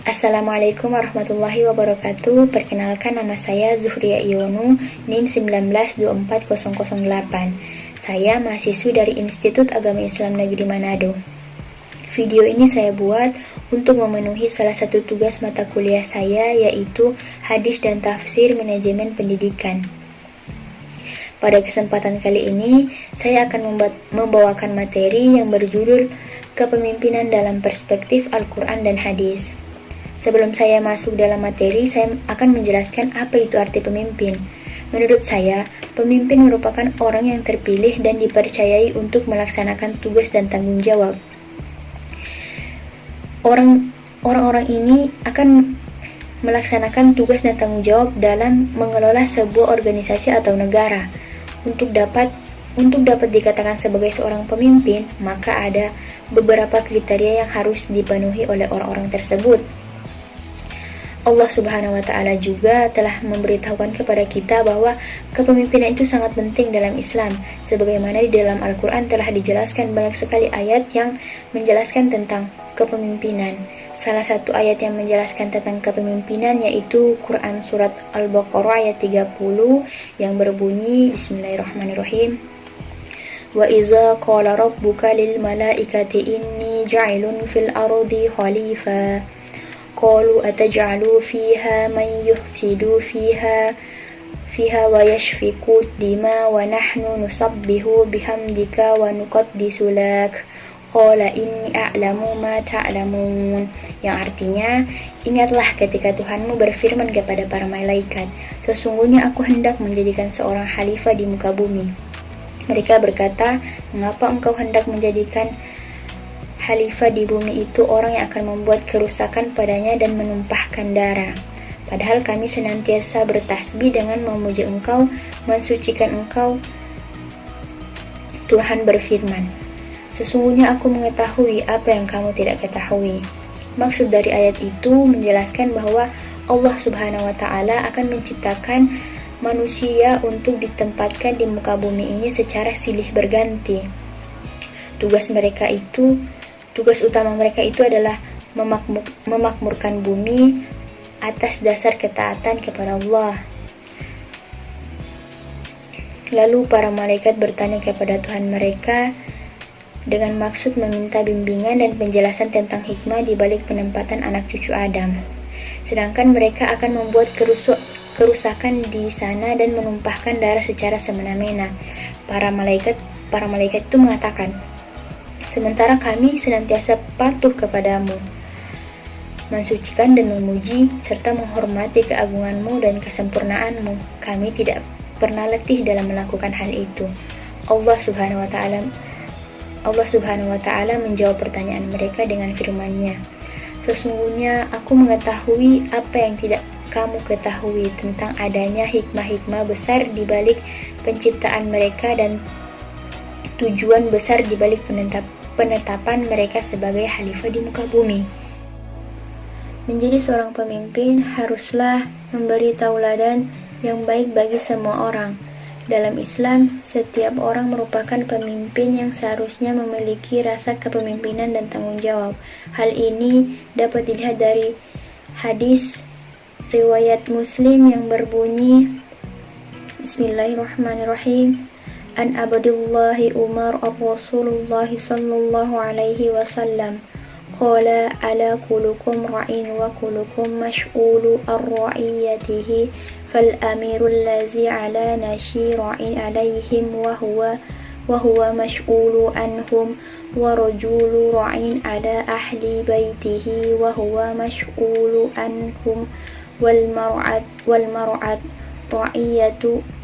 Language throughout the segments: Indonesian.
Assalamualaikum warahmatullahi wabarakatuh. Perkenalkan, nama saya Zuhria Ionu, NIM 1924008. Saya mahasiswi dari Institut Agama Islam Negeri Manado. Video ini saya buat untuk memenuhi salah satu tugas mata kuliah saya, yaitu Hadis dan Tafsir Manajemen Pendidikan. Pada kesempatan kali ini, saya akan membawakan materi yang berjudul Kepemimpinan dalam Perspektif Al-Quran dan Hadis. Sebelum saya masuk dalam materi, saya akan menjelaskan apa itu arti pemimpin. Menurut saya, pemimpin merupakan orang yang terpilih dan dipercayai untuk melaksanakan tugas dan tanggung jawab. Orang-orang ini akan melaksanakan tugas dan tanggung jawab dalam mengelola sebuah organisasi atau negara. Untuk dapat dikatakan sebagai seorang pemimpin, maka ada beberapa kriteria yang harus dipenuhi oleh orang-orang tersebut. Allah Subhanahu wa Ta'ala juga telah memberitahukan kepada kita bahwa kepemimpinan itu sangat penting dalam Islam, sebagaimana di dalam Al-Quran telah dijelaskan banyak sekali ayat yang menjelaskan tentang kepemimpinan. Salah satu ayat yang menjelaskan tentang kepemimpinan yaitu Quran Surat Al-Baqarah ayat 30 yang berbunyi, Bismillahirrahmanirrahim, Wa iza qala rabbuka lil malaikati inni ja'ilun fil ardi khalifah Qalu ataj'alu fiha man yufsidu fiha wa yashfiku dima wa nahnu nusabbihu bihamdika wa nuqaddisu lak Qala inni a'lamu ma ta'lamun, yang artinya, ingatlah ketika Tuhanmu berfirman kepada para malaikat, sesungguhnya aku hendak menjadikan seorang khalifah di muka bumi. Mereka berkata, mengapa engkau hendak menjadikan khalifah di bumi itu orang yang akan membuat kerusakan padanya dan menumpahkan darah. Padahal kami senantiasa bertasbih dengan memuji engkau, mensucikan engkau. Tuhan berfirman, sesungguhnya aku mengetahui apa yang kamu tidak ketahui. Maksud dari ayat itu menjelaskan bahwa Allah Subhanahu wa Ta'ala akan menciptakan manusia untuk ditempatkan di muka bumi ini secara silih berganti. Tugas utama mereka itu adalah memakmurkan bumi atas dasar ketaatan kepada Allah. Lalu para malaikat bertanya kepada Tuhan mereka dengan maksud meminta bimbingan dan penjelasan tentang hikmah di balik penempatan anak cucu Adam. Sedangkan mereka akan membuat kerusakan di sana dan menumpahkan darah secara semena-mena. Para malaikat itu mengatakan, sementara kami senantiasa patuh kepadamu, mensucikan dan memuji, serta menghormati keagunganmu dan kesempurnaanmu. Kami tidak pernah letih dalam melakukan hal itu. Allah Subhanahu wa Ta'ala menjawab pertanyaan mereka dengan firman-Nya, sesungguhnya aku mengetahui apa yang tidak kamu ketahui tentang adanya hikmah-hikmah besar di balik penciptaan mereka dan tujuan besar di balik penetapan mereka sebagai khalifah di muka bumi. Menjadi seorang pemimpin haruslah memberi tauladan yang baik bagi semua orang. Dalam Islam, setiap orang merupakan pemimpin yang seharusnya memiliki rasa kepemimpinan dan tanggung jawab. Hal ini dapat dilihat dari hadis riwayat Muslim yang berbunyi, Bismillahirrahmanirrahim, An Abdillahi Umar Rasulullah sallallahu alaihi wasallam qala ala kullukum ra'in wa kullukum mash'ulu ar-ra'iyatihi fal amirul ladzi ala nashi ra'in alaihim wa huwa mash'ulu anhum wa rajulu ra'in ala ahli baitihi wa huwa mash'ulu anhum wal mar'at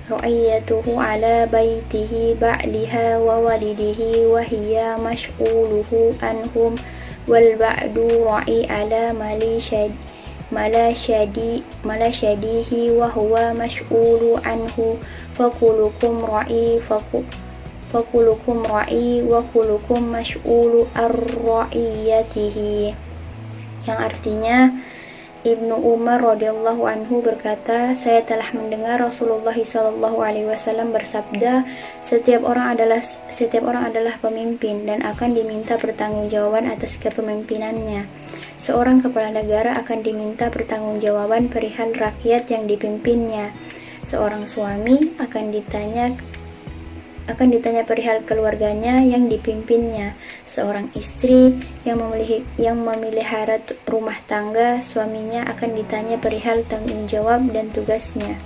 ra'iyatuhu ala baitihi ba'liha wa walidihi wa hiya mash'uluhu anhum wal ba'du ra'i ala malashadihi wa huwa mash'ulu anhu fakulukum ra'i wa kulukum mash'ulu ar-ra'iyatihi, yang artinya Ibnu Umar radhiyallahu anhu berkata, saya telah mendengar Rasulullah SAW bersabda, setiap orang adalah pemimpin dan akan diminta pertanggungjawaban atas kepemimpinannya. Seorang kepala negara akan diminta pertanggungjawaban perihal rakyat yang dipimpinnya. Seorang suami akan ditanya perihal keluarganya yang dipimpinnya. Seorang istri yang memelihara rumah tangga, suaminya akan ditanya perihal tanggung jawab dan tugasnya.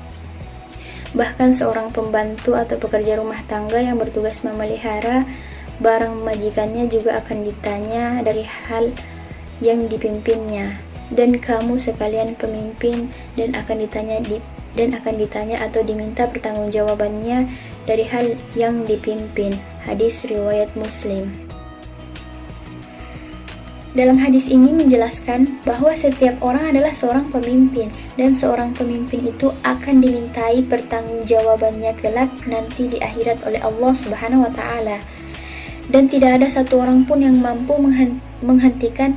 Bahkan seorang pembantu atau pekerja rumah tangga yang bertugas memelihara barang majikannya juga akan ditanya dari hal yang dipimpinnya. Dan kamu sekalian pemimpin dan akan ditanya atau diminta pertanggungjawabannya dari hal yang dipimpin. Hadis riwayat Muslim. Dalam hadis ini menjelaskan bahwa setiap orang adalah seorang pemimpin dan seorang pemimpin itu akan dimintai pertanggungjawabannya kelak nanti di akhirat oleh Allah Subhanahu wa taala. Dan tidak ada satu orang pun yang mampu menghentikan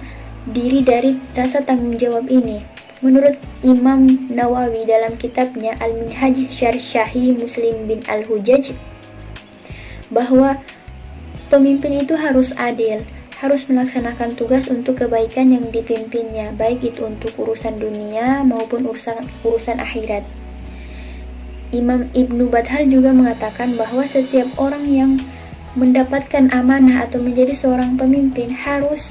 diri dari rasa tanggung jawab ini. Menurut Imam Nawawi dalam kitabnya Al-Minhaj Syarh Sahih Muslim bin Al-Hujjaj, bahwa pemimpin itu harus adil, harus melaksanakan tugas untuk kebaikan yang dipimpinnya, baik itu untuk urusan dunia maupun urusan akhirat. Imam Ibnu Bathal juga mengatakan bahwa setiap orang yang mendapatkan amanah atau menjadi seorang pemimpin harus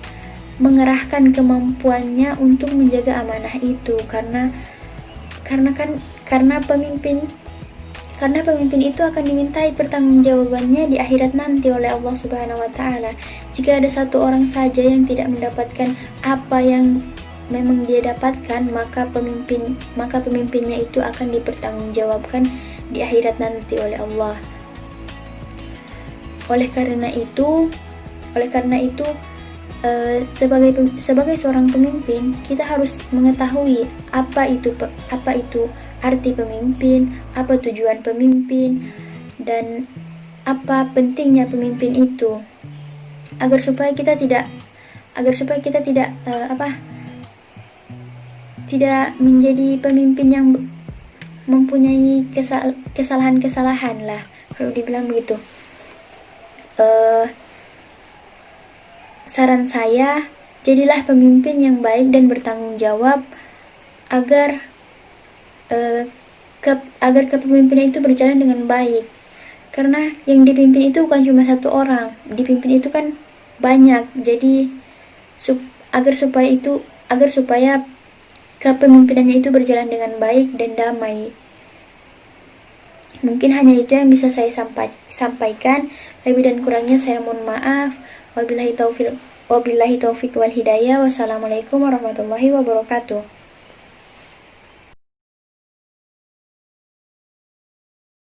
mengerahkan kemampuannya untuk menjaga amanah itu, karena pemimpin itu akan dimintai pertanggungjawabannya di akhirat nanti oleh Allah Subhanahu wa taala. Jika ada satu orang saja yang tidak mendapatkan apa yang memang dia dapatkan, maka pemimpinnya itu akan dipertanggungjawabkan di akhirat nanti oleh Allah. Oleh karena itu sebagai seorang pemimpin, kita harus mengetahui apa itu arti pemimpin, apa tujuan pemimpin, dan apa pentingnya pemimpin itu, agar supaya kita tidak menjadi pemimpin yang mempunyai kesalahan-kesalahan lah, kalau dibilang begitu. Saran saya, jadilah pemimpin yang baik dan bertanggung jawab agar kepemimpinan itu berjalan dengan baik. Karena yang dipimpin itu bukan cuma satu orang, dipimpin itu kan banyak. Jadi agar supaya kepemimpinannya itu berjalan dengan baik dan damai. Mungkin hanya itu yang bisa saya sampaikan. Lebih dan kurangnya saya mohon maaf. Wabillahi taufiq wal hidayah. Wassalamualaikum warahmatullahi wabarakatuh.